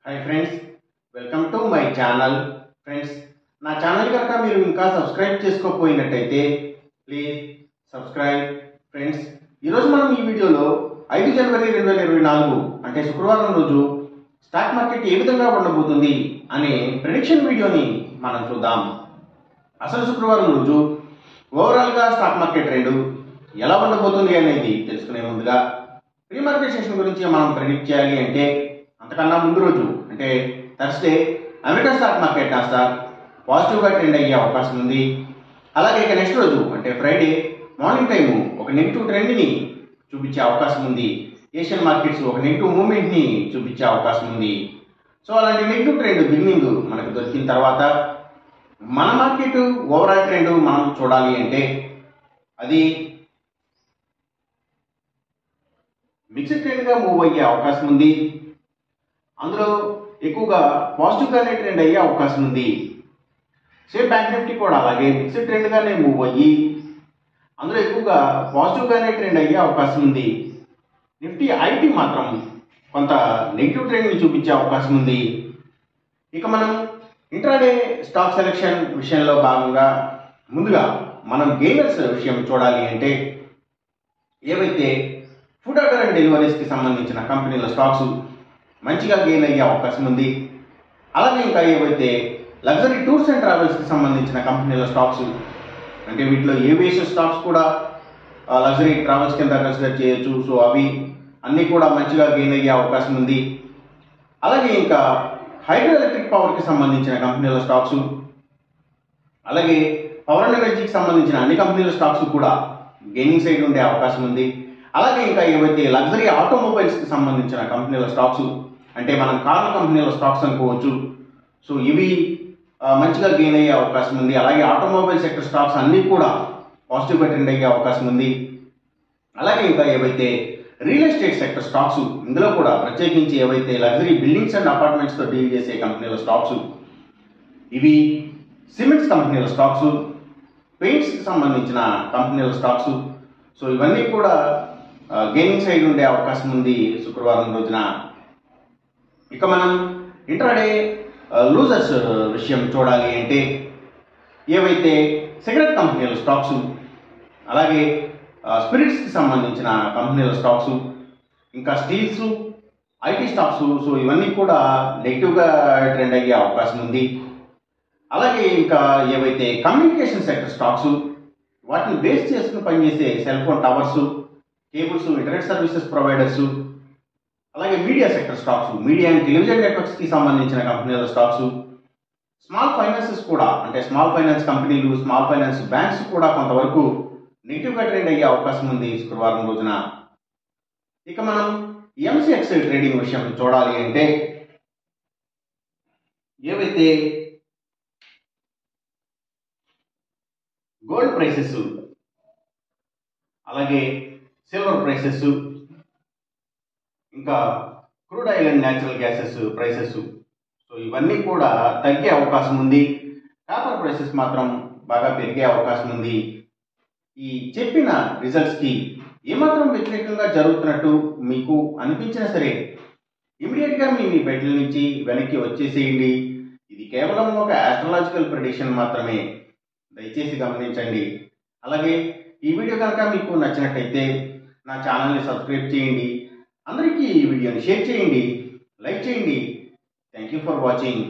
Hi friends, welcome to my channel. Friends, నా channel కనుక మీరు ఇంకా సబ్స్క్రైబ్ చేసుకోకపోయినట్టయితే ప్లీజ్ సబ్స్క్రైబ్. ఫ్రెండ్స్, ఈరోజు మనం ఈ వీడియోలో 5 జనవరి 2024 అంటే శుక్రవారం రోజు స్టాక్ మార్కెట్ ఏ విధంగా ఉండబోతుంది అనే ప్రెడిక్షన్ వీడియోని మనం చూద్దాం. అసలు శుక్రవారం రోజు ఓవరాల్గా స్టాక్ మార్కెట్ ట్రెండ్ ఎలా ఉండబోతుంది అనేది తెలుసుకునే ముందుగా ప్రీ మార్కెట్ సెషన్ గురించి మనం ప్రెడిక్ట్ చేయాలి అంటే అంతకన్నా ముందు రోజు అంటే Thursday America stock market Nasdaq పాజిటివ్గా ట్రెండ్ అయ్యే అవకాశం ఉంది. అలాగే ఇక నెక్స్ట్ రోజు అంటే ఫ్రైడే మార్నింగ్ టైము ఒక నెగిటివ్ ట్రెండ్ని చూపించే అవకాశం ఉంది. ఏషియన్ మార్కెట్స్ ఒక నెగిటివ్ మూవ్మెంట్ని చూపించే అవకాశం ఉంది. సో అలాంటి నెగిటివ్ ట్రెండ్ బిగినింగ్ మనకు దొరికిన తర్వాత మన మార్కెట్ ఓవరాల్ ట్రెండ్ మనం చూడాలి అంటే అది మిక్స్డ్ ట్రెండ్గా మూవ్ అయ్యే అవకాశం ఉంది. అందులో ఎక్కువగా పాజిటివ్గానే ట్రెండ్ అయ్యే అవకాశం ఉంది. సేమ్ బ్యాంక్ నిఫ్టీ కూడా అలాగే మిక్స్డ్ ట్రెండ్గానే మూవ్ అయ్యి అందులో ఎక్కువగా పాజిటివ్గానే ట్రెండ్ అయ్యే అవకాశం ఉంది. నిఫ్టీ ఐటీ మాత్రం కొంత నెగిటివ్ ట్రెండ్ని చూపించే అవకాశం ఉంది. ఇక మనం ఇంట్రాడే స్టాక్ సెలెక్షన్ విషయంలో భాగంగా ముందుగా మనం గెయినర్స్ విషయం చూడాలి అంటే ఏవైతే ఫుడ్ ఆర్డర్ అండ్ డెలివరీస్కి సంబంధించిన కంపెనీల స్టాక్స్ మంచిగా గెయిన్ అయ్యే అవకాశం ఉంది. అలాగే ఇంకా ఏవైతే లగ్జరీ టూర్స్ అండ్ ట్రావెల్స్కి సంబంధించిన కంపెనీల స్టాక్స్ అంటే వీటిలో ఏవియేషన్ స్టాక్స్ కూడా లగ్జరీ ట్రావెల్స్ కింద కన్సిడర్ చేయొచ్చు. సో అవి అన్నీ కూడా మంచిగా గెయిన్ అయ్యే అవకాశం ఉంది. అలాగే ఇంకా హైడ్రో ఎలక్ట్రిక్ పవర్కి సంబంధించిన కంపెనీల స్టాక్స్ అలాగే పవర్ అండ్ ఎనర్జీకి సంబంధించిన అన్ని కంపెనీల స్టాక్స్ కూడా గెయినింగ్ సైడ్ ఉండే అవకాశం ఉంది. అలాగే ఇంకా ఏవైతే లగ్జరీ ఆటోమొబైల్స్కి సంబంధించిన కంపెనీల స్టాక్స్ అంటే మనం కార్ల కంపెనీల స్టాక్స్ అనుకోవచ్చు. సో ఇవి మంచిగా గెయిన్ అయ్యే అవకాశం ఉంది. అలాగే ఆటోమొబైల్ సెక్టర్ స్టాక్స్ అన్నీ కూడా పాజిటివ్గా ట్రెండ్ అయ్యే అవకాశం ఉంది. అలాగే ఇంకా ఏవైతే రియల్ ఎస్టేట్ సెక్టర్ స్టాక్స్ ఇందులో కూడా ప్రత్యేకించి ఏవైతే లగ్జరీ బిల్డింగ్స్ అండ్ అపార్ట్మెంట్స్తో డీల్ చేసే కంపెనీల స్టాక్స్ ఇవి సిమెంట్స్ కంపెనీల స్టాక్స్ పెయింట్స్కి సంబంధించిన కంపెనీల స్టాక్స్ సో ఇవన్నీ కూడా గెయినింగ్ సైడ్ ఉండే అవకాశం ఉంది శుక్రవారం రోజున. ఇక మనం ఇంట్రాడే లూజర్స్ విషయం చూడాలి అంటే ఏవైతే సిగరెట్ కంపెనీల స్టాక్స్ అలాగే స్పిరిట్స్కి సంబంధించిన కంపెనీల స్టాక్స్ ఇంకా స్టీల్స్ ఐటీ స్టాక్స్ సో ఇవన్నీ కూడా నెగిటివ్గా ట్రెండ్ అయ్యే అవకాశం ఉంది. అలాగే ఇంకా ఏవైతే కమ్యూనికేషన్ సెక్టర్ స్టాక్స్ వాటిని బేస్ చేసుకుని పనిచేసే cell phone towers cables internet services providers అలాగే media sector stocks media and television నెట్వర్క్స్కి సంబంధించిన కంపెనీల స్టాక్స్ స్మాల్ ఫైనాన్సెస్ కూడా అంటే స్మాల్ ఫైనాన్స్ కంపెనీలు స్మాల్ ఫైనాన్స్ బ్యాంక్స్ కూడా కొంతవరకు నెగిటివ్గా ట్రేడ్ అయ్యే అవకాశం ఉంది శుక్రవారం రోజున. ఇక మనం ఎంసీఎక్స్ ట్రేడింగ్ విషయం చూడాలి అంటే ఏవైతే గోల్డ్ ప్రైసెస్ అలాగే సిల్వర్ ప్రైసెస్ ఇంకా crude oil and natural gases prices so ఇవన్నీ కూడా తగ్గే అవకాశం ఉంది. కాపర్ ప్రైసెస్ మాత్రం బాగా పెరిగే అవకాశం ఉంది. ఈ చెప్పిన రిజల్ట్స్కి ఏమాత్రం వ్యతిరేకంగా జరుగుతున్నట్టు మీకు అనిపించినా సరే ఇమీడియట్గా మీ బెడ్ల నుంచి వెనక్కి వచ్చేసేయండి. ఇది కేవలం ఒక ఆస్ట్రాలజికల్ ప్రెడిక్షన్ మాత్రమే, దయచేసి గమనించండి. అలాగే ఈ వీడియో కనుక మీకు నచ్చినట్టయితే నా ఛానల్ని సబ్స్క్రైబ్ చేయండి. అందరికీ ఈ వీడియోని షేర్ చేయండి, లైక్ చేయండి. Thank you for watching.